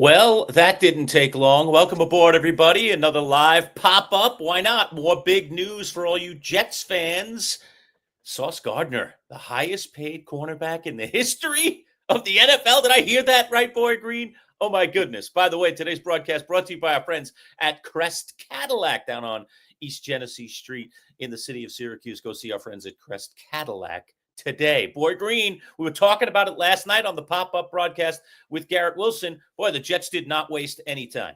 Well, that didn't take long. Welcome aboard, everybody. Another live pop-up. Why not? More big news for all you Jets fans. Sauce Gardner, the highest paid cornerback in the history of the NFL. Did I hear that right, Boy Green? Oh, my goodness. By the way, today's broadcast brought to you by our friends at Crest Cadillac down on East Genesee Street in the city of Syracuse. Go see our friends at Crest Cadillac today. Boy Green, we were talking about it last night on the pop-up broadcast with Garrett Wilson. Boy, the Jets did not waste any time.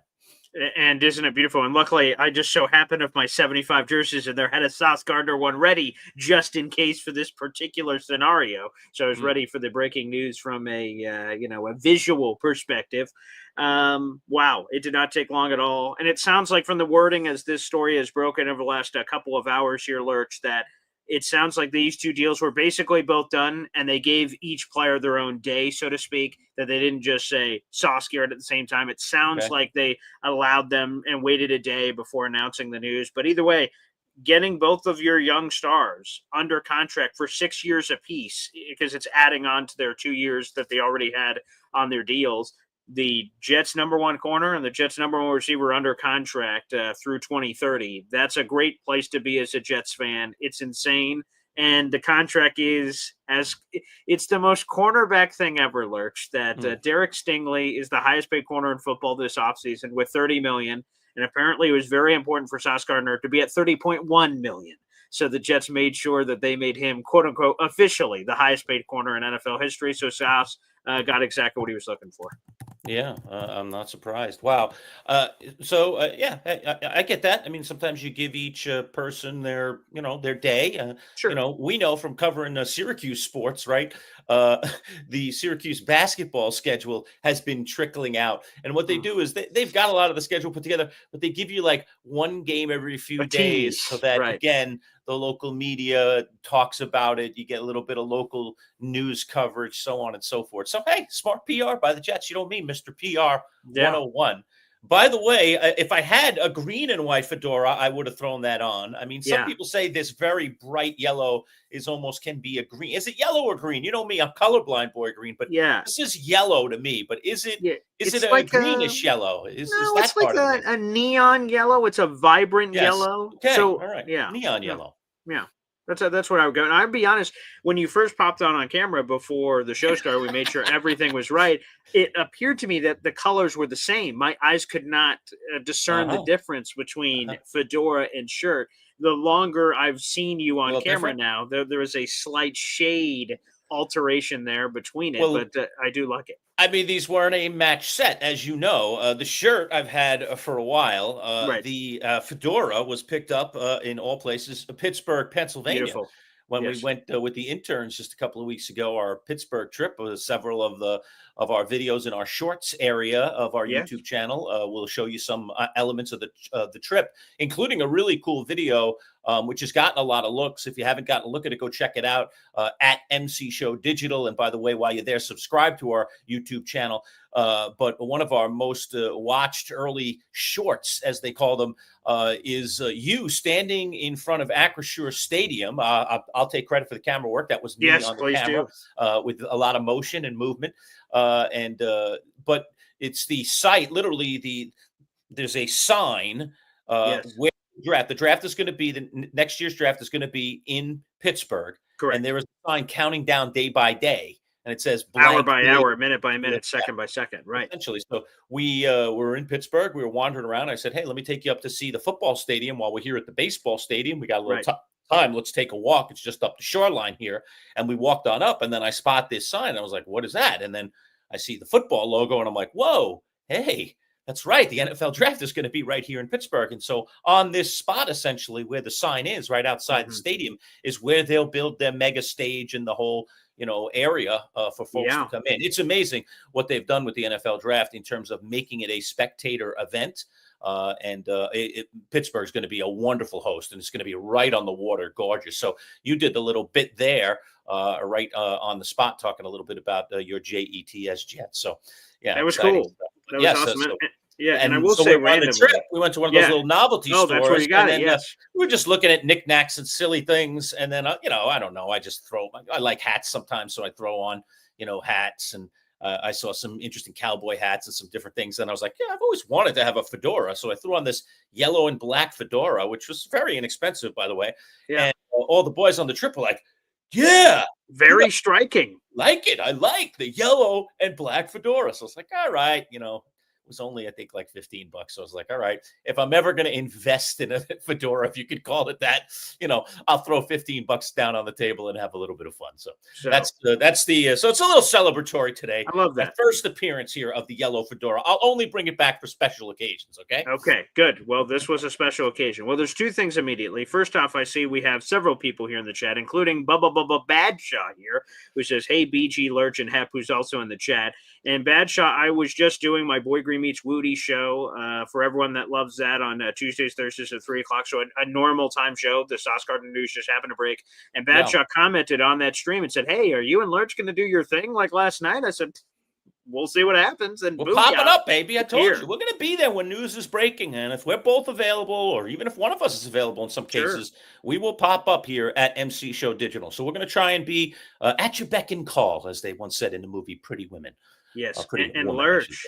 And isn't it beautiful? And luckily, I just so happened of my 75 jerseys, and there had a Sauce Gardner one ready just in case for this particular scenario. So I was ready for the breaking news from a visual perspective. Wow, it did not take long at all. And it sounds like from the wording as this story has broken over the last couple of hours here, Lerch, that it sounds like these two deals were basically both done, and they gave each player their own day, so to speak, that they didn't just say Sauce Garrett at the same time. It sounds like they allowed them and waited a day before announcing the news. But either way, getting both of your young stars under contract for 6 years apiece, because it's adding on to their 2 years that they already had on their deals. The Jets' number one corner and the Jets' number one receiver under contract through 2030. That's a great place to be as a Jets fan. It's insane. And the contract it's the most cornerback thing ever, Lurch, that Derek Stingley is the highest paid corner in football this offseason with $30 million. And apparently it was very important for Sauce Gardner to be at $30.1 million. So the Jets made sure that they made him, quote unquote, officially the highest paid corner in NFL history. So Sauce got exactly what he was looking for. Yeah, I'm not surprised. Wow. I get that. I mean, sometimes you give each person their day. Sure. We know from covering Syracuse sports, right? The Syracuse basketball schedule has been trickling out. And what they do is they've got a lot of the schedule put together, but they give you like one game every few days so that, again, the local media talks about it. You get a little bit of local news coverage, so on and so forth. So, hey, smart PR by the Jets. You know me, Mr. PR 101. By the way, if I had a green and white fedora, I would have thrown that on. I mean, some people say this very bright yellow can be a green. Is it yellow or green? You know me, I'm colorblind, Boy Green, but this is yellow to me. But is it like a greenish yellow? It's like a neon yellow. It's a vibrant yellow. Okay, so, all right. Yeah. Neon yellow. Yeah. That's what I would go. And I'll be honest, when you first popped on camera before the show started, we made sure everything was right. It appeared to me that the colors were the same. My eyes could not discern the difference between fedora and shirt. The longer I've seen you on camera now, there is a slight shade alteration there between it, but I do like it. I mean, these weren't a match set, as you know. The shirt I've had for a while. The fedora was picked up in all places, Pittsburgh, Pennsylvania. Beautiful. When we went with the interns just a couple of weeks ago, our Pittsburgh trip was several of our videos in our shorts area of our YouTube channel. We'll show you some elements of the trip, including a really cool video, which has gotten a lot of looks. If you haven't gotten a look at it, go check it out at MC Show Digital. And by the way, while you're there, subscribe to our YouTube channel. But one of our most watched early shorts, as they call them, is you standing in front of Acrisure Stadium. I'll take credit for the camera work. That was me on the camera with a lot of motion and movement. But it's the site, literally there's a sign where the draft is going to be, next year's draft is going to be in Pittsburgh. Correct. And there is a sign counting down day by day. And it says hour by hour, minute by minute, second by second. Right. Essentially. So we were in Pittsburgh. We were wandering around. I said, hey, let me take you up to see the football stadium while we're here at the baseball stadium. We got a little time. Let's take a walk. It's just up the shoreline here. And we walked on up, and then I spot this sign. I was like, what is that? And then I see the football logo, and I'm like, whoa, hey, that's right. The NFL draft is going to be right here in Pittsburgh. And so on this spot, essentially, where the sign is right outside the stadium is where they'll build their mega stage and the whole area for folks to come in. It's amazing what they've done with the NFL draft in terms of making it a spectator event. Pittsburgh's going to be a wonderful host, and it's going to be right on the water, gorgeous. So you did the little bit there, right on the spot, talking a little bit about your Jets. So yeah, that was cool. That was awesome. And I will say, we went to one of those little novelty stores. That's where you got it. We were just looking at knickknacks and silly things, and then I don't know. I just I like hats sometimes, so I throw on hats and I saw some interesting cowboy hats and some different things. And I was like, yeah, I've always wanted to have a fedora. So I threw on this yellow and black fedora, which was very inexpensive, by the way. Yeah. And all the boys on the trip were like, yeah, very striking. Like it. I like the yellow and black fedora. So it's like, all right, it was only, I think, like $15. So I was like, all right, if I'm ever going to invest in a fedora, if you could call it that, I'll throw $15 down on the table and have a little bit of fun. So that's the so it's a little celebratory today. I love that. My first appearance here of the yellow fedora. I'll only bring it back for special occasions. Okay. Okay, good. Well, this was a special occasion. Well, there's two things immediately. First off, I see we have several people here in the chat, including Bubba Badshaw here, who says, hey, BG, Lerch, and Hep, who's also in the chat. And Badshaw, I was just doing my Boy Green Meets Woody show for everyone that loves that on Tuesdays, Thursdays at 3 o'clock. So a normal time show. The Sauce Gardner News just happened to break. And Badshaw commented on that stream and said, hey, are you and Lerch going to do your thing like last night? I said, we'll see what happens. And we're popping up, baby. I told you. We're going to be there when news is breaking. And if we're both available, or even if one of us is available in some cases, we will pop up here at MC Show Digital. So we're going to try and be at your beck and call, as they once said in the movie Pretty Women. Yes. And Lerch,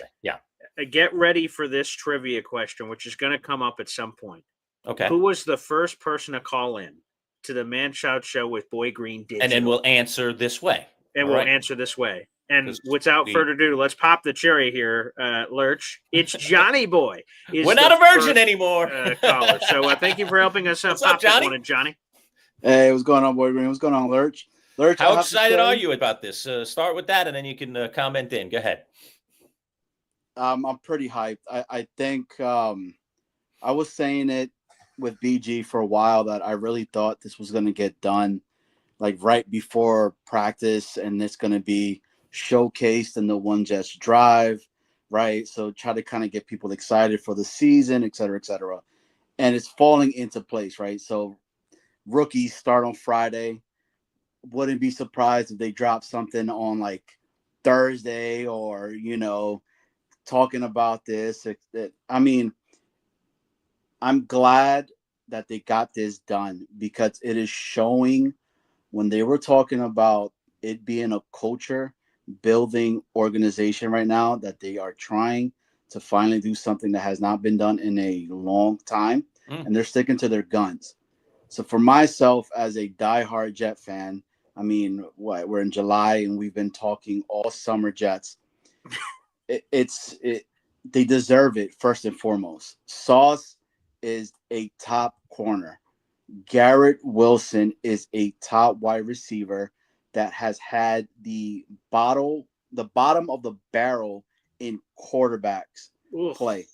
get ready for this trivia question, which is going to come up at some point. Okay. Who was the first person to call in to the Manchild Show with Boy Green Digital? And then we'll answer this way. And answer this way. And without further ado, let's pop the cherry here, Lerch. It's Johnny Boy. We're not a virgin anymore. Caller. So thank you for helping us What's pop up, Johnny? This one, Johnny. Hey, what's going on, Boy Green? What's going on, Lerch? Lerch, how excited are you about this? Start with that, and then you can comment in. Go ahead. I'm pretty hyped. I think I was saying it with BG for a while that I really thought this was going to get done like right before practice, and it's going to be showcased in the One Jets Drive, right? So try to kind of get people excited for the season, et cetera, et cetera. And it's falling into place, right? So rookies start on Friday. Wouldn't be surprised if they drop something on like Thursday or, talking about this. I mean, I'm glad that they got this done because it is showing when they were talking about it being a culture building organization right now that they are trying to finally do something that has not been done in a long time, and they're sticking to their guns. So for myself as a diehard Jet fan, I mean, we're in July and we've been talking all summer Jets. They deserve it first and foremost. Sauce is a top corner. Garrett Wilson is a top wide receiver that has had the bottom of the barrel in quarterbacks play.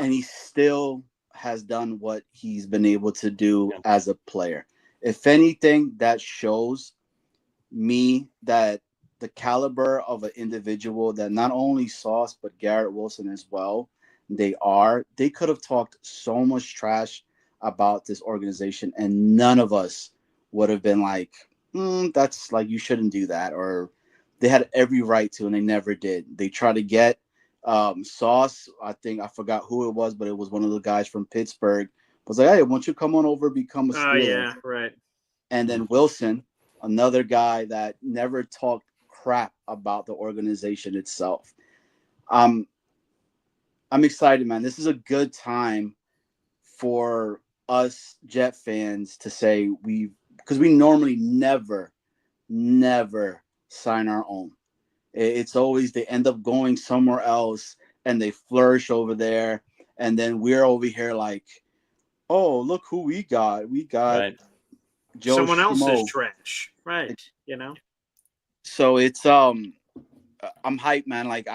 And he still has done what he's been able to do as a player. If anything, that shows me that the caliber of an individual that not only Sauce, but Garrett Wilson as well, they could have talked so much trash about this organization and none of us would have been like, that's like, you shouldn't do that. Or they had every right to, and they never did. They tried to get Sauce. I think I forgot who it was, but it was one of the guys from Pittsburgh. Was like, hey, why don't you come on over, become a Steeler? Oh, yeah, right. And then Wilson, another guy that never talked crap about the organization itself. I'm excited, man. This is a good time for us Jet fans to say because we normally never sign our own. It's always they end up going somewhere else and they flourish over there. And then we're over here like, oh, look who we got. We got Joe someone Schmo. else's trash. Right. So it's I'm hyped, man. Like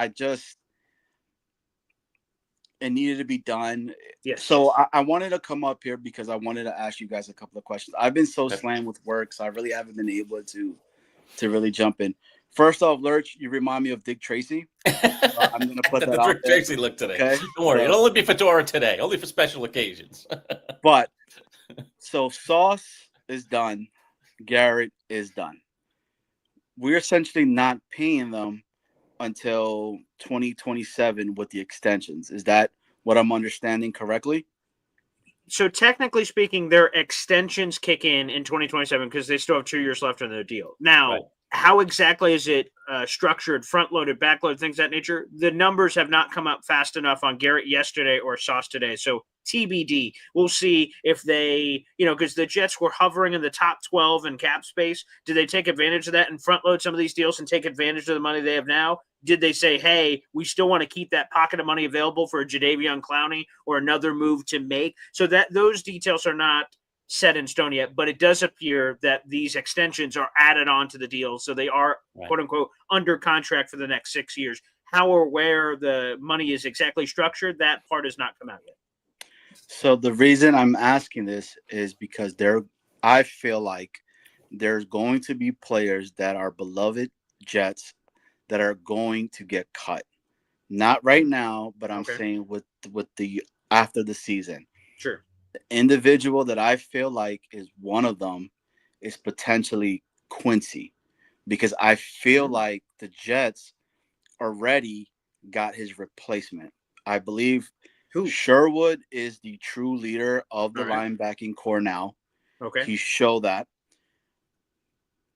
it needed to be done. Yes. So I wanted to come up here because I wanted to ask you guys a couple of questions. I've been so slammed with work, so I really haven't been able to really jump in. First off, Lerch, you remind me of Dick Tracy. I'm going to put that out there. Dick Tracy look today. Okay? Don't worry. It'll only be fedora today, only for special occasions. But, so Sauce is done. Garrett is done. We're essentially not paying them until 2027 with the extensions. Is that what I'm understanding correctly? So technically speaking, their extensions kick in 2027 because they still have 2 years left on their deal. Now, how exactly is it structured, front-loaded, back-loaded, things of that nature? The numbers have not come up fast enough on Garrett yesterday or Sauce today. So TBD. We'll see if they, because the Jets were hovering in the top 12 in cap space. Did they take advantage of that and front-load some of these deals and take advantage of the money they have now? Did they say, hey, we still want to keep that pocket of money available for a Jadeveon Clowney or another move to make? So that those details are not set in stone yet, but it does appear that these extensions are added on to the deal. So they are, quote unquote, under contract for the next 6 years. How or where the money is exactly structured, that part has not come out yet. So the reason I'm asking this is because I feel like there's going to be players that are beloved Jets that are going to get cut. Not right now, but I'm saying with the after the season. Sure. The individual that I feel like is one of them is potentially Quincy, because I feel like the Jets already got his replacement. I believe Sherwood is the true leader of the linebacking core now. Okay. He showed that.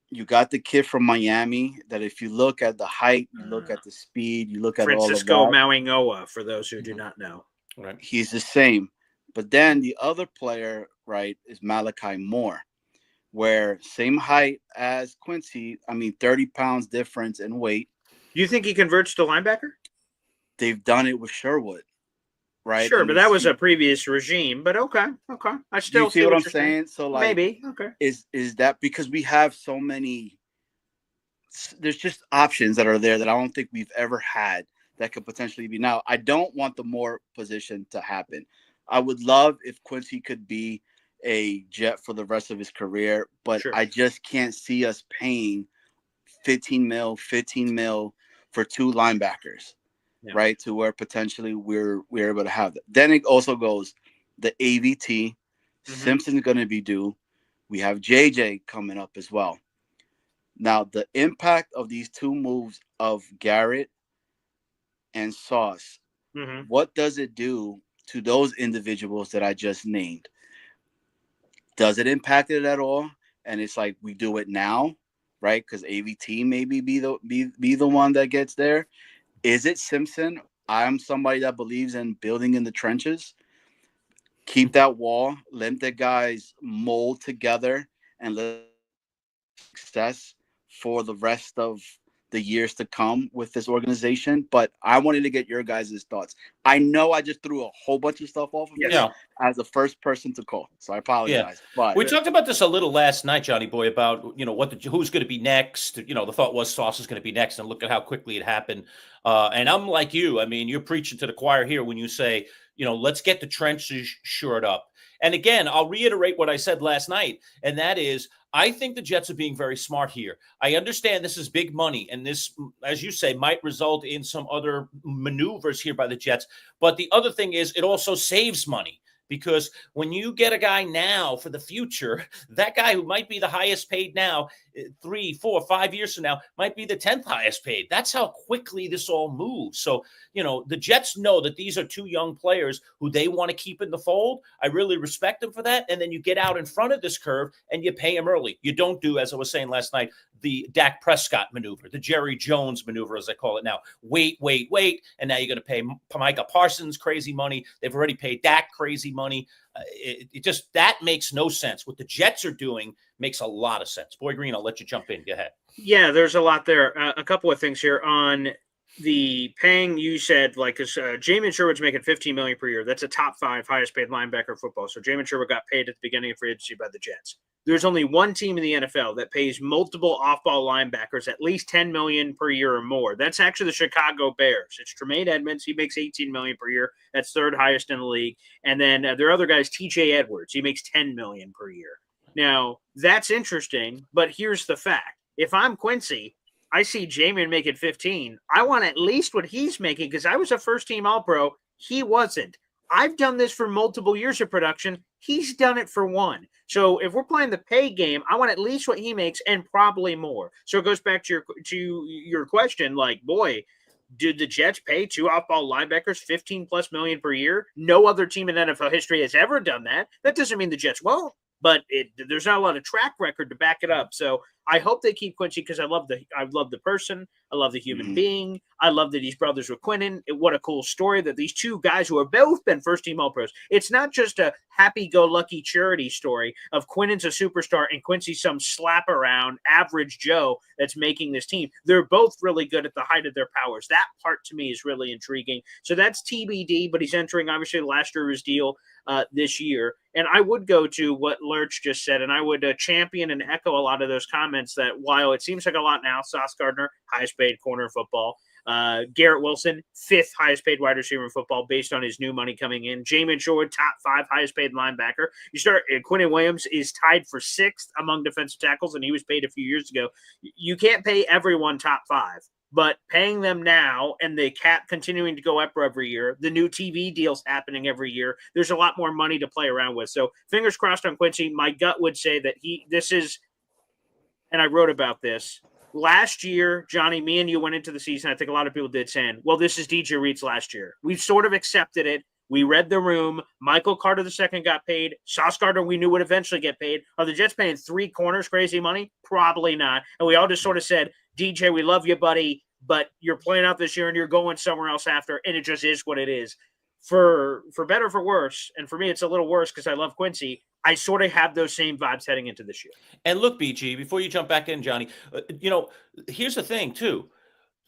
You got the kid from Miami that if you look at the height, you look at the speed, you look at Francisco all of that. Mauigoa, for those who do not know. Right. He's the same. But then the other player, right, is Malachi Moore, where same height as Quincy. 30 pounds difference in weight. You think he converts to linebacker? They've done it with Sherwood, right? Sure, but that was a previous regime. But okay. I still you see what I'm saying. So maybe is that because we have so many? There's just options that are there that I don't think we've ever had that could potentially be. Now, I don't want the Moore position to happen. I would love if Quincy could be a Jet for the rest of his career, but I just can't see us paying 15 mil for two linebackers, right? To where potentially we're able to have that. Then it also goes the AVT. Simpson's going to be due. We have JJ coming up as well. Now, the impact of these two moves of Garrett and Sauce, what does it do to those individuals that I just named? Does it impact it at all? And it's like we do it now, right? Because AVT maybe be the one that gets there. Is it Simpson? I'm somebody that believes in building in the trenches. Keep that wall. Let the guys mold together and let success for the rest of the years to come with this organization. But I wanted to get your guys' thoughts. I know I just threw a whole bunch of stuff off of you as the first person to call, so I apologize. But we talked about this a little last night, Johnny Boy, about who's going to be next. The thought was Sauce is going to be next, and look at how quickly it happened. And I'm like you. You're preaching to the choir here when you say, let's get the trenches shored up. And again, I'll reiterate what I said last night, and that is, I think the Jets are being very smart here. I understand this is big money, and this, as you say, might result in some other maneuvers here by the Jets. But the other thing is, it also saves money. Because when you get a guy now for the future, that guy who might be the highest paid now, 3, 4, 5 years from now, might be the 10th highest paid. That's how quickly this all moves. So, the Jets know that these are two young players who they want to keep in the fold. I really respect them for that. And then you get out in front of this curve and you pay them early. You don't do, as I was saying last night, the Dak Prescott maneuver, the Jerry Jones maneuver, as I call it now. Wait. And now you're going to pay Micah Parsons crazy money. They've already paid Dak crazy money. It just, that makes no sense. What the Jets are doing makes a lot of sense. Boy Green, I'll let you jump in. Go ahead. Yeah, there's a lot there. A couple of things here on the paying. You said Jamin Sherwood's making $15 million per year. That's a top 5 highest paid linebacker in football. So Jamin Sherwood got paid at the beginning of free agency by the Jets. There's only one team in the NFL that pays multiple off-ball linebackers at least $10 million per year or more. That's actually the Chicago Bears. It's Tremaine Edmonds. He makes $18 million per year. That's third highest in the league. And then there are other guys, TJ Edwards. He makes $10 million per year. Now, that's interesting, but here's the fact. If I'm Quincy, I see Jamin making 15. I want at least what he's making because I was a first-team All-Pro. He wasn't. I've done this for multiple years of production. He's done it for one. So if we're playing the pay game, I want at least what he makes and probably more. So it goes back to your question, boy, did the Jets pay 2 off-ball linebackers $15+ million per year? No other team in NFL history has ever done that. That doesn't mean the Jets won't, but there's not a lot of track record to back it up. So I hope they keep Quincy because I love the person. I love the human being. I love that he's brothers with Quinnen. What a cool story that these two guys who have both been first-team All-Pros. It's not just a happy-go-lucky charity story of Quinnen's a superstar and Quincy's some slap-around average Joe that's making this team. They're both really good at the height of their powers. That part to me is really intriguing. So that's TBD, but he's entering obviously the last year of his deal this year. And I would go to what Lerch just said, and I would champion and echo a lot of those comments that while it seems like a lot now, Sauce Gardner, highest paid corner in football. Garrett Wilson, 5th highest paid wide receiver in football based on his new money coming in. Jamin Shore, top 5 highest paid linebacker. You start, Quinnen Williams is tied for 6th among defensive tackles, and he was paid a few years ago. You can't pay everyone top 5. But paying them now and the cap continuing to go up every year, the new TV deals happening every year, there's a lot more money to play around with. So fingers crossed on Quincy. My gut would say that this is, and I wrote about this, last year, Johnny, me and you went into the season, I think a lot of people did, saying, well, this is DJ Reed's last year. We've sort of accepted it. We read the room. Michael Carter II got paid. Sauce Gardner we knew would eventually get paid. Are the Jets paying 3 corners crazy money? Probably not. And we all just sort of said, DJ, we love you, buddy, but you're playing out this year and you're going somewhere else after, and it just is what it is. For better or for worse, and for me it's a little worse because I love Quincy, I sort of have those same vibes heading into this year. And look, BG, before you jump back in, Johnny, here's the thing, too.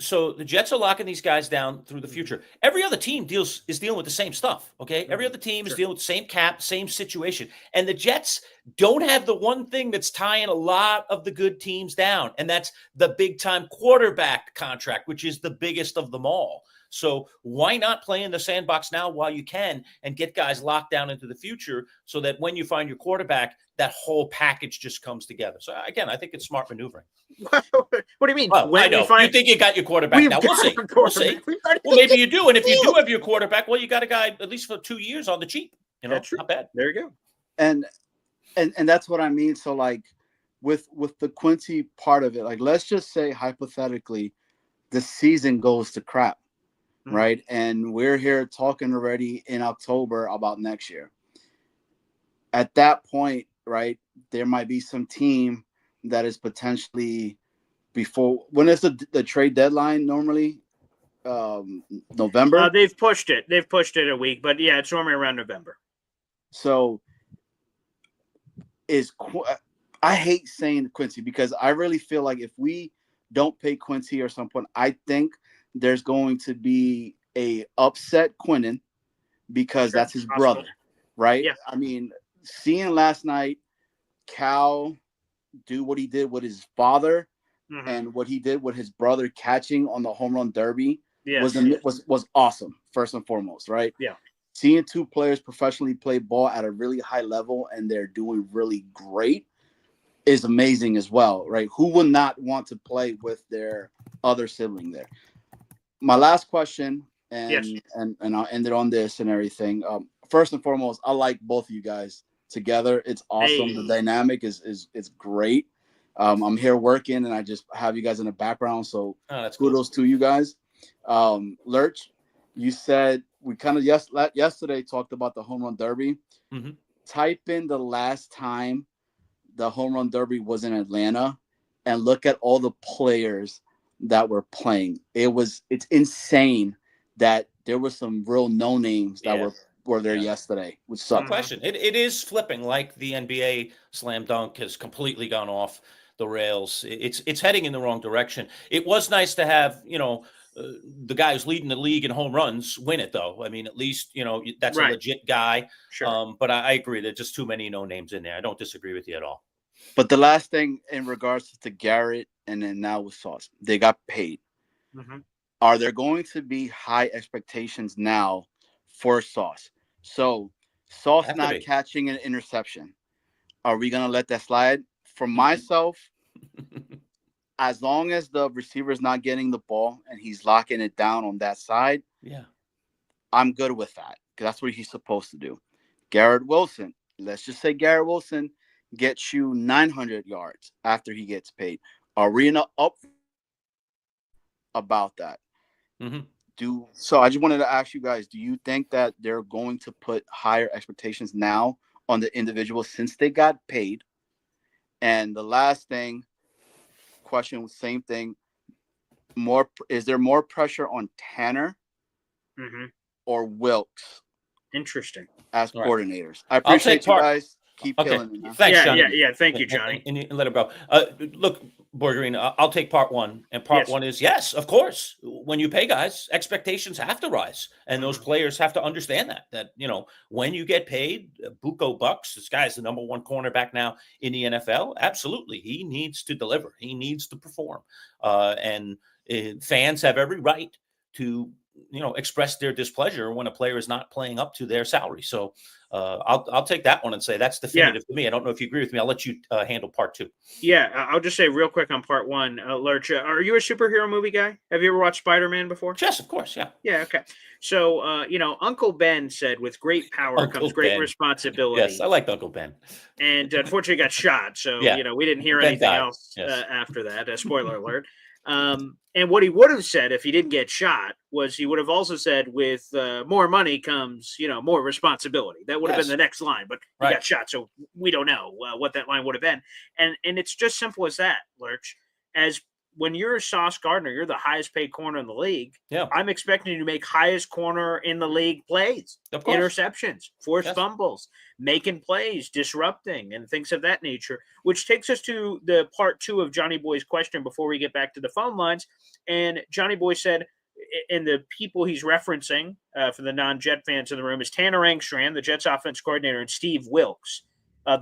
So the Jets are locking these guys down through the future. Every other team is dealing with the same stuff, okay? Every other team is dealing with the same cap, same situation. And the Jets don't have the one thing that's tying a lot of the good teams down, and that's the big-time quarterback contract, which is the biggest of them all. So why not play in the sandbox now while you can and get guys locked down into the future so that when you find your quarterback, that whole package just comes together. So again, I think it's smart maneuvering. What do you mean? Well, I know. You think you got your quarterback now. We'll see. We'll see. Well, maybe you do. And if you do have your quarterback, well, you got a guy at least for 2 years on the cheap. That's not bad. There you go. And that's what I mean. So like with the Quincy part of it, like let's just say hypothetically the season goes to crap. Right. And we're here talking already in October about next year. At that point, right, there might be some team that is potentially before. When is the trade deadline normally? November? They've pushed it. They've pushed it a week. But, yeah, it's normally around November. So I hate saying Quincy because I really feel like if we don't pay Quincy or some point, I think there's going to be a upset Quinnen because that's his brother, right? Yeah. I mean, seeing last night Cal do what he did with his father and what he did with his brother catching on the home run derby was awesome, first and foremost, right? Yeah. Seeing 2 players professionally play ball at a really high level and they're doing really great is amazing as well, right? Who would not want to play with their other sibling there? My last question, and I'll end it on this and everything. First and foremost, I like both of you guys together. It's awesome. Hey. The dynamic is great. I'm here working, and I just have you guys in the background. So kudos to you guys. Lerch, you said we kind of yesterday talked about the home run derby. Type in the last time the home run derby was in Atlanta, and look at all the players that were playing. It's insane that there were some real no names that were there yesterday, which sucked. No question. It is flipping like the NBA slam dunk has completely gone off the rails. It's heading in the wrong direction. It was nice to have, the guy who's leading the league in home runs win it, though. I mean, at least, that's a legit guy. Sure. But I agree. There's just too many no names in there. I don't disagree with you at all. But the last thing in regards to Garrett and then now with Sauce, they got paid. Are there going to be high expectations now for Sauce? So Sauce not catching an interception. Are we going to let that slide? For myself, as long as the receiver's not getting the ball and he's locking it down on that side, I'm good with that because that's what he's supposed to do. Garrett Wilson, let's just say Garrett Wilson gets you 900 yards after he gets paid. Are we up about that? So I just wanted to ask you guys, do you think that they're going to put higher expectations now on the individual since they got paid? And the last thing, question, same thing. Is there more pressure on Tanner or Wilkes? Interesting. As All right. coordinators. I appreciate you guys. Keep killing me. Thanks, Johnny. Yeah. Thank you, Johnny. And let it go. Look, Boy Green, I'll take part one. And part one is, yes, of course. When you pay guys, expectations have to rise. And those players have to understand that, when you get paid buco bucks, this guy's the number one cornerback now in the NFL. Absolutely. He needs to deliver. He needs to perform. And fans have every right to express their displeasure when a player is not playing up to their salary. So I'll take that one and say that's definitive to me. I don't know if you agree with me. I'll let you handle part two. Yeah, I'll just say real quick on part one, Lerch, are you a superhero movie guy? Have you ever watched Spider-Man before? Yes, of course. Yeah. Yeah. Okay. So, Uncle Ben said, with great power comes great responsibility. Yes, I liked Uncle Ben. And unfortunately got shot. So, we didn't hear anything else after that. Spoiler alert. And what he would have said if he didn't get shot was he would have also said, with more money comes, more responsibility. That would have been the next line, but he got shot. So we don't know what that line would have been. And it's just simple as that, Lerch. As when you're Sauce Gardner, you're the highest paid corner in the league. Yeah. I'm expecting you to make highest corner in the league plays, interceptions, forced fumbles, making plays, disrupting, and things of that nature, which takes us to the part two of Johnny Boy's question before we get back to the phone lines. And Johnny Boy said, and the people he's referencing for the non-Jet fans in the room is Tanner Engstrand, the Jets offense coordinator, and Steve Wilkes,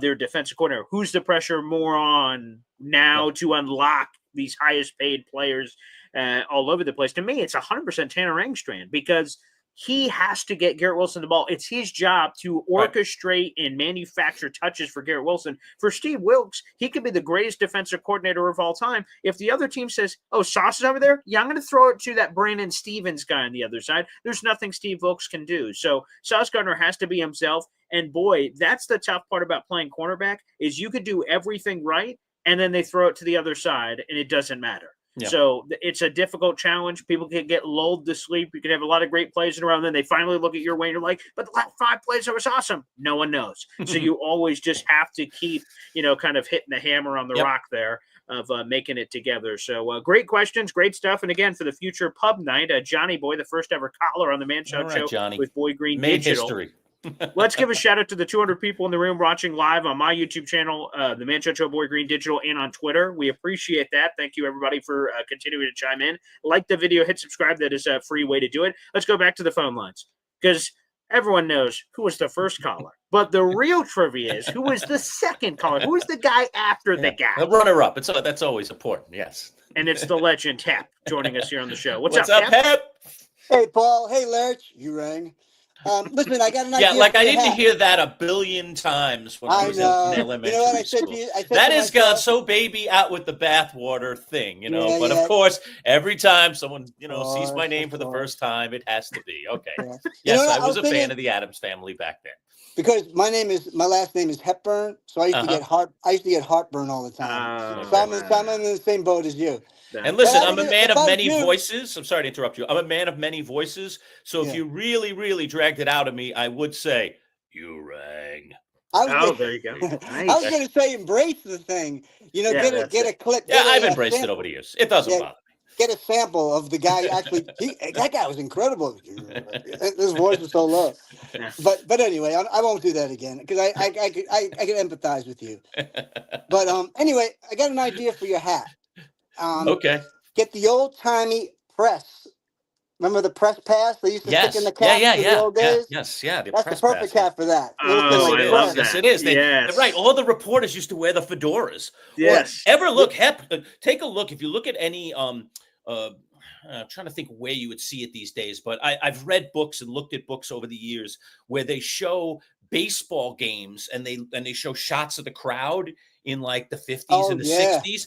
their defensive coordinator. Who's the pressure more on now to unlock these highest paid players all over the place? To me, it's 100% Tanner Engstrand, because he has to get Garrett Wilson the ball. It's his job to orchestrate and manufacture touches for Garrett Wilson. For Steve Wilkes, he could be the greatest defensive coordinator of all time. If the other team says, oh, Sauce is over there, yeah, I'm going to throw it to that Brandon Stevens guy on the other side. There's nothing Steve Wilkes can do. So Sauce Gardner has to be himself. And boy, that's the tough part about playing cornerback, is you could do everything right, and then they throw it to the other side, and it doesn't matter. Yeah. So it's a difficult challenge. People can get lulled to sleep. You can have a lot of great plays in a row, and then they finally look at your way and you're like, but the last 5 plays, that was awesome. No one knows. So you always just have to keep, kind of hitting the hammer on the rock there of making it together. So great questions, great stuff. And again, for the future pub night, Johnny Boy, the first ever caller on the Manchild Show Johnny. with Boy Green Made Digital. History. Let's give a shout out to the 200 people in the room watching live on my YouTube channel, the Manchild Show Boy Green Digital, and on Twitter. We appreciate that. Thank you, everybody, for continuing to chime in. Like the video, hit subscribe. That is a free way to do it. Let's go back to the phone lines, because everyone knows who was the first caller. But the real trivia is, who was the second caller? Who was the guy after the guy? The runner-up. That's always important, yes. And it's the legend, Hep, joining us here on the show. What's up, Hep? Hey, Paul. Hey, Lerch. You rang. Listen, I got an idea. Yeah, like I didn't hear that a billion times when I was in elementary You know what I school. said to you? I said that to has myself, gone so baby out with the bathwater thing, But of course, every time someone, sees my name for the first time, it has to be. Okay. Yeah. Yes, I was a fan of the Addams Family back then. Because my last name is Hepburn, so I used to get heartburn all the time. So I'm in the same boat as you. And listen, I'm a man of many voices. I'm sorry to interrupt you. I'm a man of many voices. So if you really, really dragged it out of me, I would say, you rang. There you go. Nice. I was going to say embrace the thing. Get a clip. Yeah, I've embraced it over the years. It doesn't bother me. Get a sample of the guy actually. That guy was incredible. His voice was so low. But anyway, I won't do that again, because I can empathize with you. But anyway, I got an idea for your hat. Okay. Get the old-timey press. Remember the press pass they used to stick in the cap in the old days? Yes. That's the perfect hat for that. Oh, I love that. Yes, it is. Right. All the reporters used to wear the fedoras. Yes. Take a look. If you look at any I'm trying to think where you would see it these days, but I've read books and looked at books over the years where they show baseball games and they show shots of the crowd in like the 50s and the 60s.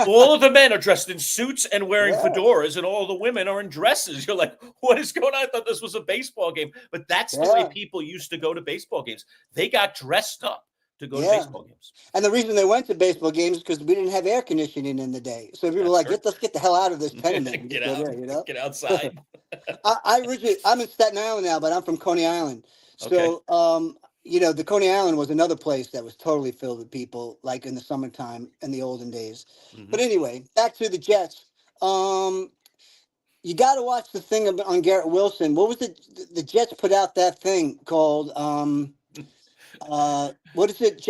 All of the men are dressed in suits and wearing fedoras, and all the women are in dresses. You're like, what is going on? I thought this was a baseball game. But that's the way people used to go to baseball games. They got dressed up to go to baseball games. And the reason they went to baseball games is because we didn't have air conditioning in the day. So people were like, let's get the hell out of this tenement. Get outside. I'm in Staten Island now, but I'm from Coney Island. So, the Coney Island was another place that was totally filled with people, like in the summertime in the olden days. Mm-hmm. But anyway, back to the Jets. You got to watch the thing on Garrett Wilson. What was it? The Jets put out that thing called what is it?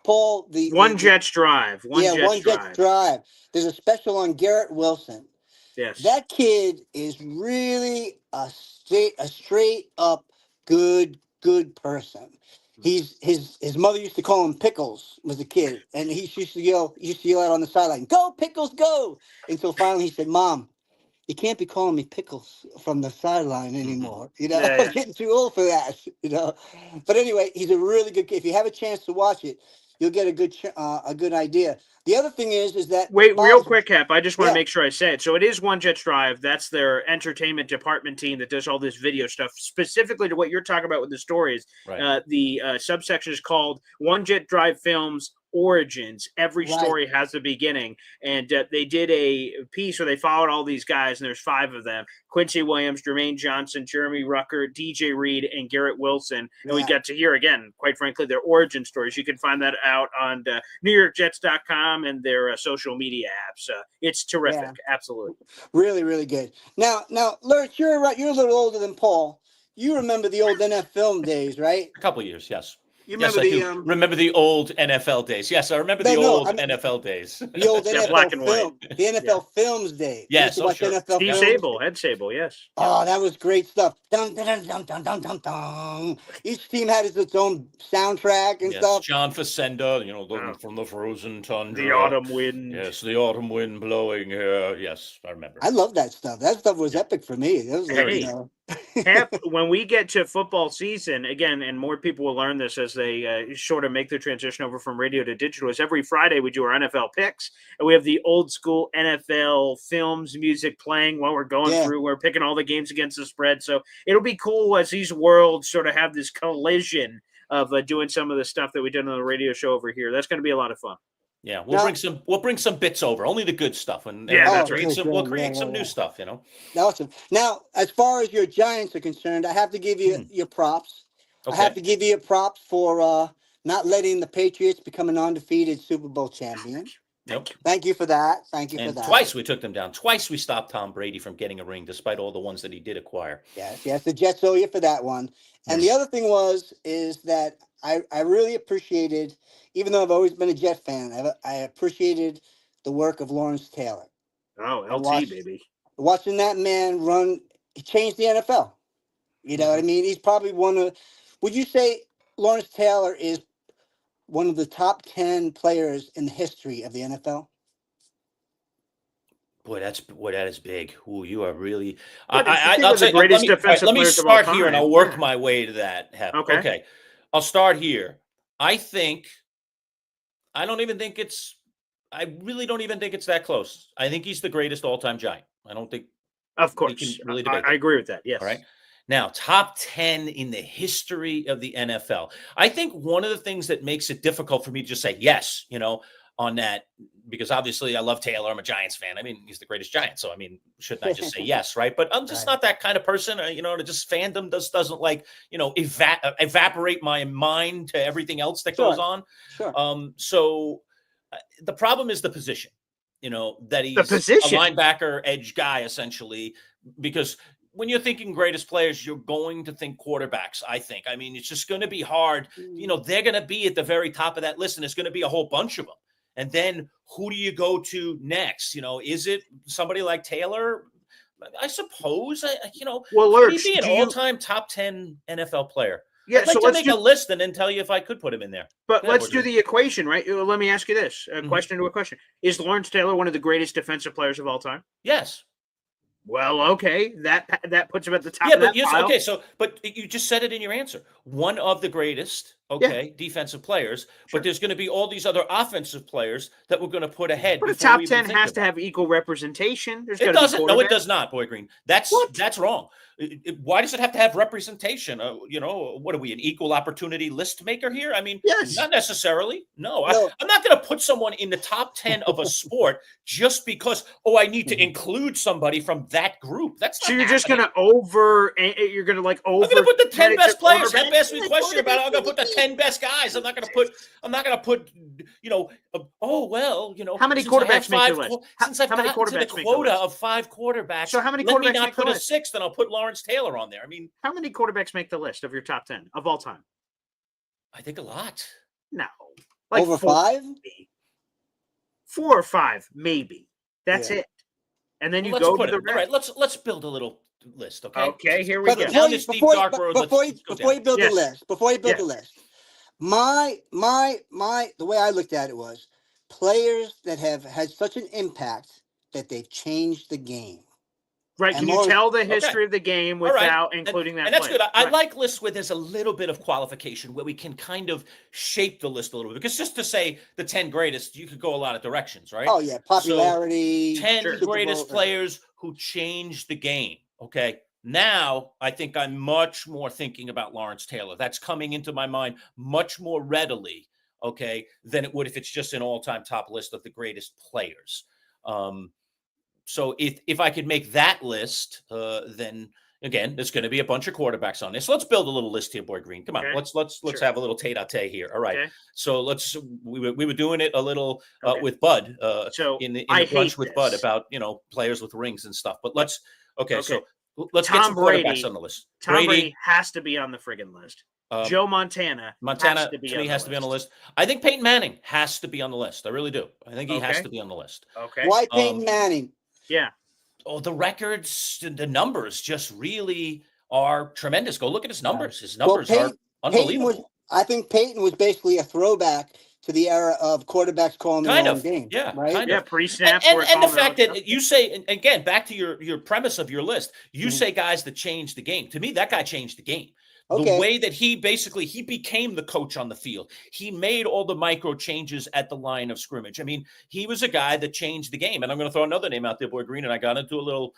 Paul, One Jets Drive. One Jets Drive. There's a special on Garrett Wilson. Yes, that kid is really a straight up good person. His mother used to call him Pickles was a kid, and he used to yell out on the sideline, "Go Pickles, go!" Until finally he said, "Mom, you can't be calling me Pickles from the sideline anymore. I'm getting too old for that. But anyway, he's a really good kid. If you have a chance to watch it, you'll get a good idea. The other thing is that real quick, Cap. I just want to make sure I say it. So it is One Jets Drive. That's their entertainment department team that does all this video stuff, specifically to what you're talking about with the stories. Right. The subsection is called One Jet Drive Films Origins. Every story has a beginning, and they did a piece where they followed all these guys, and there's 5 of them: Quincy Williams, Jermaine Johnson, Jeremy Rucker, DJ Reed, and Garrett Wilson. And we got to hear again, quite frankly, their origin stories. You can find that out on NewYorkJets.com and their social media apps. It's terrific. Absolutely, really, really good. Now, Lerch, you're right. You're a little older than Paul. You remember the old NFL film days, right? A couple of years, yes. You remember remember the old NFL days. Yes, I remember the old NFL days. The old NFL black and film. White. The NFL films days. Yes, sure. Steve Sable, Head Sable, yes. Oh, that was great stuff. Dun, dun, dun, dun, dun, dun, dun. Each team had its own soundtrack and stuff. John Facenda, from the frozen tundra. The autumn wind. Yes, the autumn wind blowing here. Yes, I remember. I love that stuff. That stuff was epic for me. It was when we get to football season again, and more people will learn this as they sort of make the transition over from radio to digital, is every Friday we do our NFL picks, and we have the old school NFL films music playing while we're going through. We're picking all the games against the spread, so it'll be cool as these worlds sort of have this collision of doing some of the stuff that we did on the radio show over here. That's going to be a lot of fun. Yeah, we'll bring some bits over, only the good stuff, and we'll create some new stuff. Awesome. Now, as far as your Giants are concerned, I have to give you your props. Okay. I have to give you a props for not letting the Patriots become an undefeated Super Bowl champion. Thank you for that. Twice we took them down. Twice we stopped Tom Brady from getting a ring, despite all the ones that he did acquire. Yes. The Jets owe you for that one. And the other thing is that I really appreciated, even though I've always been a Jet fan, I appreciated the work of Lawrence Taylor. Oh, LT, baby. Watching that man run, he changed the NFL. You know what I mean? He's probably would you say Lawrence Taylor is one of the top 10 players in the history of the NFL? Boy, that is big. Ooh, you are really. I'll say, let me start here, and I'll work my way to that. Okay. I'll start here. I really don't even think it's that close. I think he's the greatest all-time Giant. I don't think. Of course, really debate I agree with that. Yes. All right. Now, top 10 in the history of the NFL. I think one of the things that makes it difficult for me to just say yes, on that, because obviously I love Taylor. I'm a Giants fan. I mean, he's the greatest Giant. So, I mean, shouldn't I just say yes, right? But I'm just not that kind of person. Just fandom doesn't like, evaporate my mind to everything else that goes on. Sure. So the problem is the position, that he's a linebacker edge guy, essentially, because when you're thinking greatest players, you're going to think quarterbacks, I think. I mean, it's just going to be hard. They're going to be at the very top of that list, and there's going to be a whole bunch of them. And then who do you go to next? Is it somebody like Taylor? I suppose, Lerch, he'd be an all-time top 10 NFL player. Yeah, I'd like to make a list and then tell you if I could put him in there. But let's do the equation, right? Let me ask you this, question to a question. Is Lawrence Taylor one of the greatest defensive players of all time? Yes. Well, okay, that puts him at the top of that pile. Okay, but you just said it in your answer. One of the greatest, defensive players, but there's going to be all these other offensive players that we're going to put ahead. But the top 10 has to have equal representation. It doesn't. No, it does not, Boy Green. That's wrong. Why does it have to have representation? What are we, an equal opportunity list maker here? I mean, not necessarily. No. I'm not going to put someone in the top 10 of a sport just because, I need to include somebody from that group. That's not just going to I'm going to put the 10 best players. Have asked me a question about I'm going to put the 10 best guys. I'm not going to put, how many quarterbacks make the list? Since I've gotten to the quota of 5 quarterbacks, so how many let me quarterbacks not make the put a list? 6th, then I'll put Lawrence Taylor on there. I mean, how many quarterbacks make the list of your top 10 of all time? I think a lot. No. Over 5? Maybe. 4 or 5, maybe. That's it. And then you go to the rest. All right, let's build a little list, okay? Okay, here we go. Down this deep dark road. Before you build the list, the way I looked at it was players that have had such an impact that they've changed the game. Right. Can you tell the history of the game without including that? And that's good. I like lists where there's a little bit of qualification, where we can kind of shape the list a little bit. Because just to say the 10 greatest, you could go a lot of directions, right? Oh, yeah. Popularity. So 10 greatest players who changed the game. Okay. Now, I think I'm much more thinking about Lawrence Taylor. That's coming into my mind much more readily, okay, than it would if it's just an all-time top list of the greatest players. So if I could make that list, then again, there's going to be a bunch of quarterbacks on this. So let's build a little list here, Boy Green. Come on, let's have a little tete-a-tete here. All right. Okay. So we were doing it a little with Bud. So in the brunch with Bud about players with rings and stuff. But let's so let's get some quarterbacks on the list. Tom Brady has to be on the friggin' list. Joe Montana has to be on the list. I think Peyton Manning has to be on the list. I really do. I think he has to be on the list. Okay. Why Peyton Manning? Yeah. Oh, the records, the numbers just really are tremendous. Go look at his numbers. His numbers are unbelievable. I think Peyton was basically a throwback to the era of quarterbacks calling their own game. Yeah, right? Kind of. Pre-snap. And the fact that you say, and again, back to your premise of your list, you say guys that changed the game. To me, that guy changed the game. The way that he became the coach on the field. He made all the micro changes at the line of scrimmage. I mean, he was a guy that changed the game. And I'm going to throw another name out there, Boy Green. And I got into a little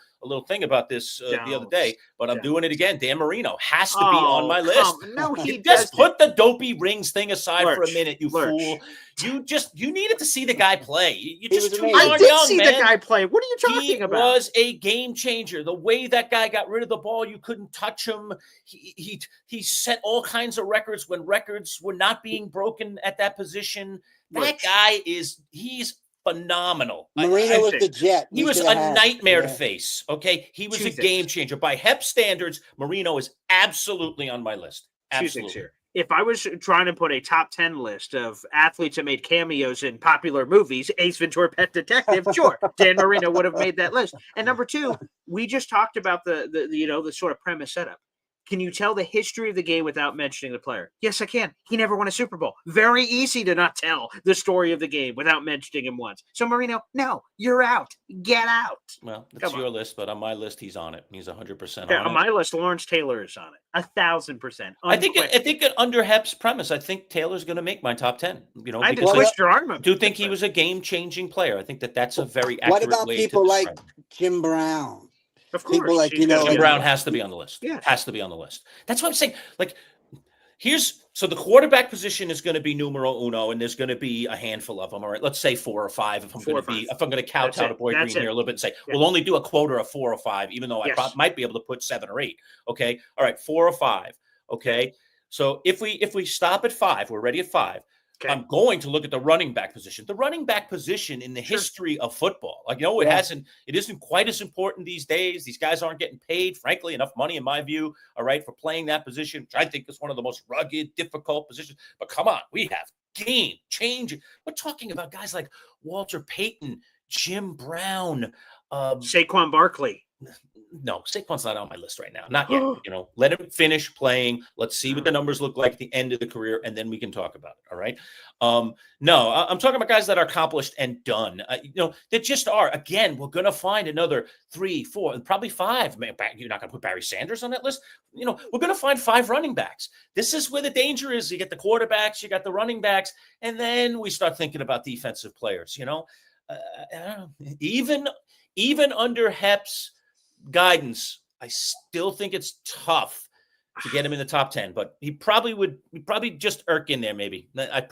thing about this the other day, but I'm doing it again. Dan Marino has to be on my list. No, he just put the dopey rings thing aside for a minute, you fool. You needed to see the guy play. You just too young, I did see the guy play. What are you talking about? He was a game changer. The way that guy got rid of the ball, you couldn't touch him. He set all kinds of records when records were not being broken at that position. That guy he's phenomenal. Marino was the Jet. He was a nightmare to face. Okay. He was a game changer. By Hep standards, Marino is absolutely on my list. Absolutely. If I was trying to put a top 10 list of athletes that made cameos in popular movies, Ace Ventura, Pet Detective, sure, Dan Marino would have made that list. And number 2, we just talked about the sort of premise setup. Can you tell the history of the game without mentioning the player? Yes, I can. He never won a Super Bowl. Very easy to not tell the story of the game without mentioning him once. So, Marino, no, you're out. Get out. Well, that's your list, but on my list, he's on it. He's 100% on it. On my list, Lawrence Taylor is on it. 1,000%. I think under Hep's premise, I think Taylor's going to make my top 10. I just twist your arm. I do think he was a game-changing player. I think that's a very accurate way to describe. What about people like Jim Brown? Of course. People like, Jim Brown has to be on the list. Yeah. Has to be on the list. That's what I'm saying. Like, so the quarterback position is going to be numero uno, and there's going to be a handful of them. All right, let's say 4 or 5. If I'm going to kowtow to Boy Green here a little bit and say, we'll only do a quota of 4 or 5, even though I might be able to put 7 or 8. Okay. All right. 4 or 5. Okay. So if we stop at 5, we're ready at 5. Okay. I'm going to look at the running back position. The running back position in the history of football, it isn't quite as important these days. These guys aren't getting paid, frankly, enough money, in my view, all right, for playing that position, which I think is one of the most rugged, difficult positions. But come on, we have game changing. We're talking about guys like Walter Payton, Jim Brown, Saquon Barkley. No, Saquon's not on my list right now. Not yet. Let him finish playing. Let's see what the numbers look like at the end of the career, and then we can talk about it. All right. No, I'm talking about guys that are accomplished and done. That just are. Again, we're going to find another 3, 4, and probably 5. Man, you're not going to put Barry Sanders on that list. We're going to find 5 running backs. This is where the danger is. You get the quarterbacks, you got the running backs, and then we start thinking about defensive players. I don't know. Even under Hep's guidance, I still think it's tough to get him in the top 10, but he'd probably just irk in there. Maybe I'd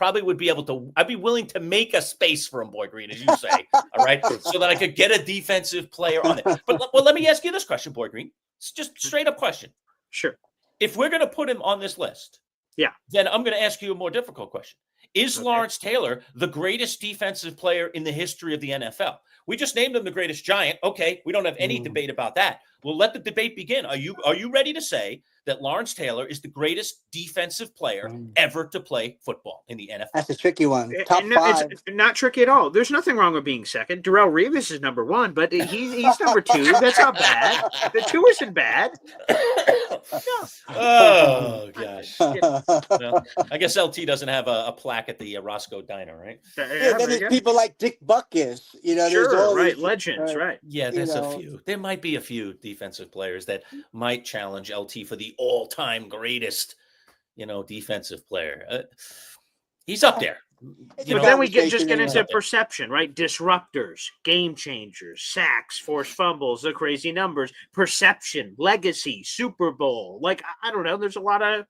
be willing to make a space for him, Boy Green, as you say. All right. So that I could get a defensive player on it. But let me ask you this question, Boy Green. It's just straight up question. Sure. If we're going to put him on this list, Yeah. Then I'm going to ask you a more difficult question. Is Lawrence Taylor the greatest defensive player in the history of the NFL? We just named him the greatest giant. Okay, we don't have any debate about that. We'll let the debate begin. Are you ready to say that Lawrence Taylor is the greatest defensive player ever to play football in the NFL? That's a tricky one. Top 5. It's not tricky at all. There's nothing wrong with being second. Darrelle Revis is number 1, but he's number 2. That's not bad. The 2 isn't bad. No. Oh gosh. Well, I guess LT doesn't have a plaque at the Roscoe Diner, right? Then there's people like Dick Butkus. Sure, right. Legends, right. Yeah, there's a few. There might be a few defensive players that might challenge LT for the all-time greatest, defensive player. He's up there. But then we get into perception, right? Disruptors, game changers, sacks, forced fumbles, the crazy numbers, perception, legacy, Super Bowl. Like, I don't know. There's a lot of.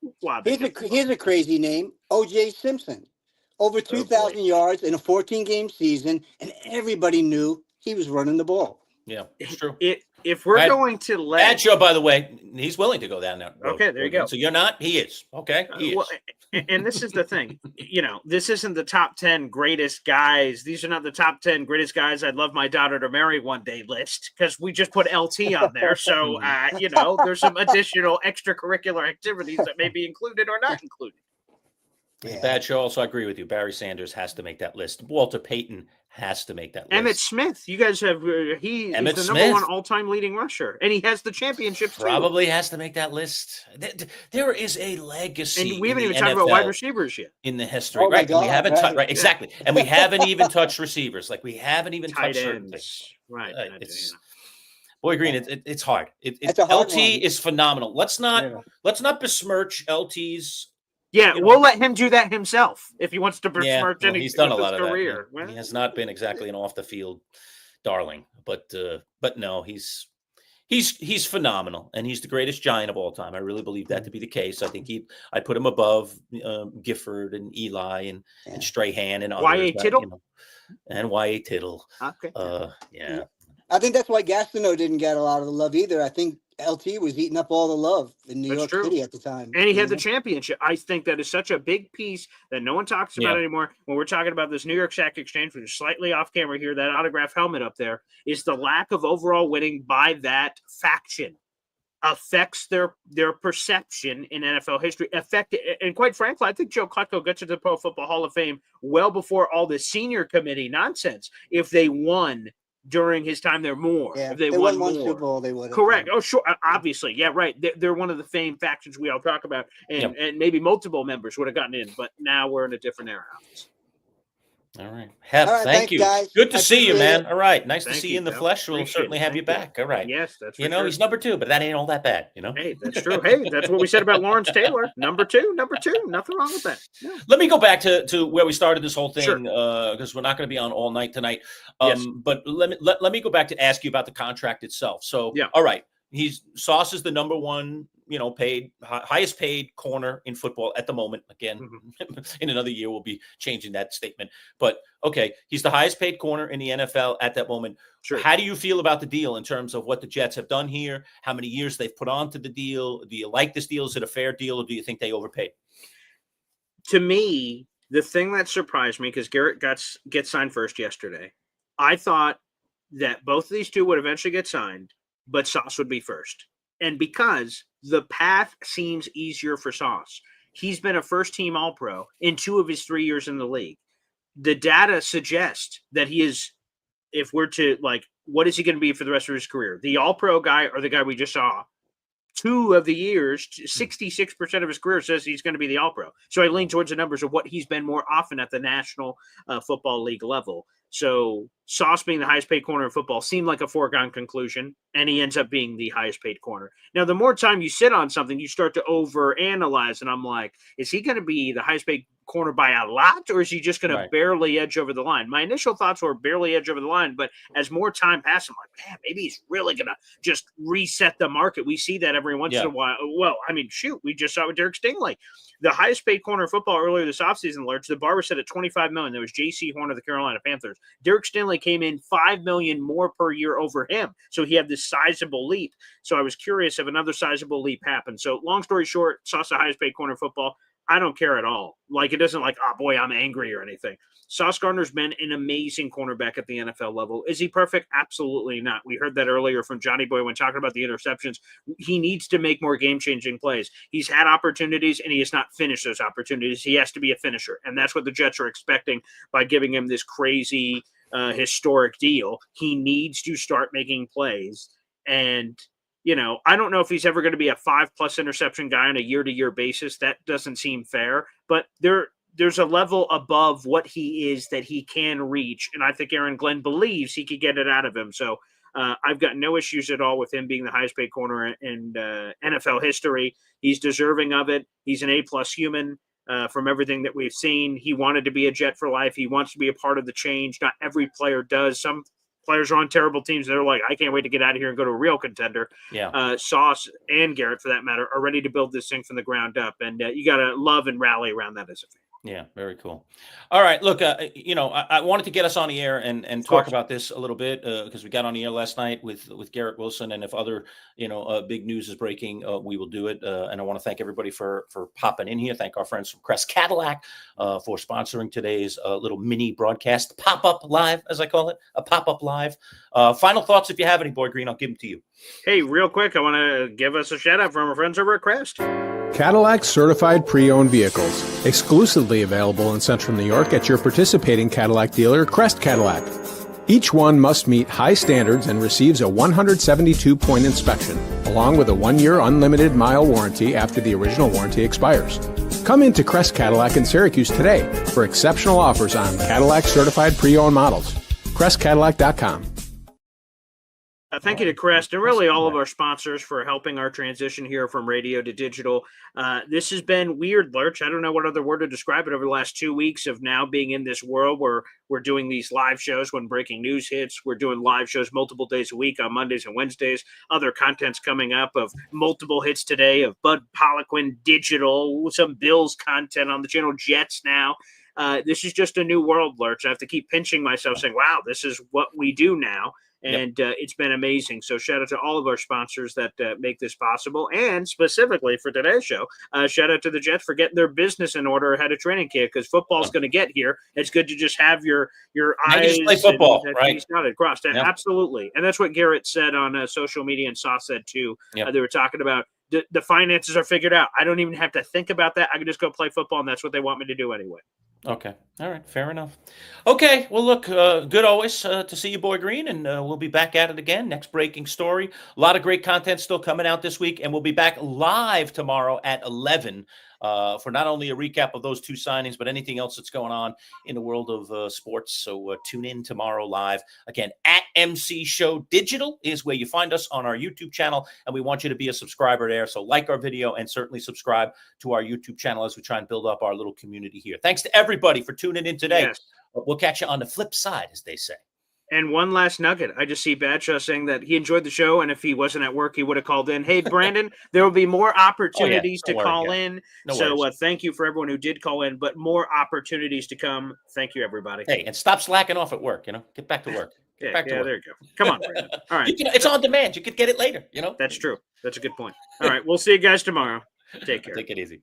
Here's a crazy name: O.J. Simpson. Over 2,000 yards in a 14-game season, and everybody knew he was running the ball. Yeah, it's true. If we're going to let Bad show, by the way, he's willing to go down that road. Okay, there you go. So you're not. He is. Okay, he is. Well, and this is the thing. This isn't the top 10 greatest guys. These are not the top 10 greatest guys I'd love my daughter to marry one day list, because we just put LT on there. So there's some additional extracurricular activities that may be included or not included. Yeah. Bad show. Also, I agree with you. Barry Sanders has to make that list. Walter Payton has to make that list. Emmitt Smith. You guys have he is the number 1 all-time leading rusher, and he has the championship too. Probably has to make that list. There is a legacy, and we haven't even talked about wide receivers yet in the history. Right? God, we haven't touched exactly, and we haven't even touched receivers. Like we haven't even touched certain things. Right. Boy Green, it's hard. It's a hard LT one. is phenomenal. Let's not besmirch LT's. Yeah, we'll let him do that himself if he wants to besmirch any. He's done a lot of career. That. He has not been exactly an off the field darling, but no, he's phenomenal, and he's the greatest giant of all time. I really believe that to be the case. I think I put him above Gifford and Eli and Strahan and others. Y.A. Tittle? And Y.A. Tittle. Okay. Yeah. I think that's why Gastineau didn't get a lot of the love either. I think LT was eating up all the love in New York City at the time. And he had the championship. I think that is such a big piece that no one talks about anymore. When we're talking about this New York Sack Exchange, which is slightly off camera here, that autograph helmet up there, is the lack of overall winning by that faction affects their perception in NFL history. And quite frankly, I think Joe Kutko gets to the Pro Football Hall of Fame well before all the senior committee nonsense. If they won during his time there more. Yeah, if they won more. Super Bowl, they would have. Correct. Oh, sure. Obviously. Yeah, right. They're one of the famed factions we all talk about. And maybe multiple members would have gotten in, but now we're in a different era. All right. Hef, thank you. Guys. Good to see you, man. All right. Nice to see you in the Bill. flesh. We'll certainly have you back. All right. Yes, that's sure. He's number 2, but that ain't all that bad, Hey, that's true. Hey, that's what we said about Lawrence Taylor. Number two. Nothing wrong with that. Yeah. Let me go back to where we started this whole thing, because we're not going to be on all night tonight. But let me go back to ask you about the contract itself. So, all right. Sauce is the number 1, highest paid corner in football at the moment. Again, in another year, we'll be changing that statement. But okay, he's the highest paid corner in the NFL at that moment. Sure. How do you feel about the deal in terms of what the Jets have done here? How many years they've put onto the deal? Do you like this deal? Is it a fair deal, or do you think they overpaid? To me, the thing that surprised me, because Garrett gets signed first yesterday, I thought that both of these two would eventually get signed, but Sauce would be first. And because the path seems easier for Sauce, he's been a first-team All-Pro in 2 of his 3 years in the league. The data suggests that he is, if we're to, what is he going to be for the rest of his career? The All-Pro guy or the guy we just saw? 2 of the years, 66% of his career says he's going to be the All-Pro. So I lean towards the numbers of what he's been more often at the National Football League level. So Sauce being the highest paid corner in football seemed like a foregone conclusion, and he ends up being the highest paid corner. Now, the more time you sit on something, you start to overanalyze, and I'm like, is he going to be the highest paid corner by a lot, or is he just going to barely edge over the line? My initial thoughts were barely edge over the line, but as more time passed, I'm like, man, maybe he's really going to just reset the market. We see that every once in a while. Well, I mean, shoot, we just saw it with Derek Stingley. The highest paid corner in football earlier this offseason, Lerch, the bar was set at $25 million. There was J.C. Horn of the Carolina Panthers. Derek Stingley came in $5 million more per year over him. So he had this sizable leap. So I was curious if another sizable leap happened. So long story short, Sauce the highest paid corner in football. I don't care at all. Like, it doesn't like, oh boy, I'm angry or anything. Sauce Gardner's been an amazing cornerback at the NFL level. Is he perfect? Absolutely not. We heard that earlier from Johnny Boy when talking about the interceptions. He needs to make more game-changing plays. He's had opportunities, and he has not finished those opportunities. He has to be a finisher, and that's what the Jets are expecting by giving him this crazy, historic deal. He needs to start making plays, and I don't know if he's ever going to be a 5+ interception guy on a year-to-year basis. That doesn't seem fair, but there's a level above what he is that he can reach, and I think Aaron Glenn believes he could get it out of him. So I've got no issues at all with him being the highest paid corner in NFL history. He's deserving of it. He's an A+ human from everything that we've seen. He wanted to be a Jet for life. He wants to be a part of the change. Not every player does. Some players are on terrible teams. They're like, I can't wait to get out of here and go to a real contender. Yeah. Sauce and Garrett, for that matter, are ready to build this thing from the ground up. And you got to love and rally around that as a fan. Yeah, very cool. All right, look, I wanted to get us on the air and talk about this a little bit because we got on the air last night with Garrett Wilson, and if other big news is breaking, we will do it. And I want to thank everybody for popping in here. Thank our friends from Crest Cadillac for sponsoring today's little mini broadcast, pop-up live, as I call it, a pop-up live. Final thoughts, if you have any, Boy Green, I'll give them to you. Hey, real quick, I want to give us a shout out from our friends over at Crest. Cadillac certified pre-owned vehicles, exclusively available in Central New York at your participating Cadillac dealer, Crest Cadillac. Each one must meet high standards and receives a 172-point inspection, along with a 1-year unlimited mile warranty after the original warranty expires. Come into Crest Cadillac in Syracuse today for exceptional offers on Cadillac certified pre-owned models. CrestCadillac.com. Thank you to Crest and really all of our sponsors for helping our transition here from radio to digital. This has been weird, Lerch. I don't know what other word to describe it over the last 2 weeks of now being in this world where we're doing these live shows when breaking news hits. We're doing live shows multiple days a week on Mondays and Wednesdays. Other content's coming up of multiple hits today of Bud Poliquin digital, some Bills content on the channel, Jets now. This is just a new world, Lerch. I have to keep pinching myself saying, wow, this is what we do now. And it's been amazing. So shout out to all of our sponsors that make this possible. And specifically for today's show, shout out to the Jets for getting their business in order ahead of training camp because football's going to get here. It's good to just have your eyes play football, right? Crossed. Yep. Absolutely. And that's what Garrett said on social media, and Sauce said too. Yep. They were talking about the finances are figured out. I don't even have to think about that. I can just go play football, and that's what they want me to do anyway. Okay. All right. Fair enough. Okay. Well, look, good always to see you, Boy Green, and we'll be back at it again. Next breaking story. A lot of great content still coming out this week, and we'll be back live tomorrow at 11 for not only a recap of those 2 signings, but anything else that's going on in the world of sports. So tune in tomorrow live. Again, at MC Show Digital is where you find us on our YouTube channel, and we want you to be a subscriber there. So like our video and certainly subscribe to our YouTube channel as we try and build up our little community here. Thanks to everybody for tuning in today. Yes. We'll catch you on the flip side, as they say. And one last nugget. I just see Badshaw saying that he enjoyed the show, and if he wasn't at work, he would have called in. Hey, Brandon, there will be more opportunities to call in. So thank you for everyone who did call in, but more opportunities to come. Thank you, everybody. Hey, and stop slacking off at work. Get back to work. Get back to work. There you go. Come on, Brandon. All right. It's on demand. You could get it later. That's true. That's a good point. All right. We'll see you guys tomorrow. Take care. Take it easy.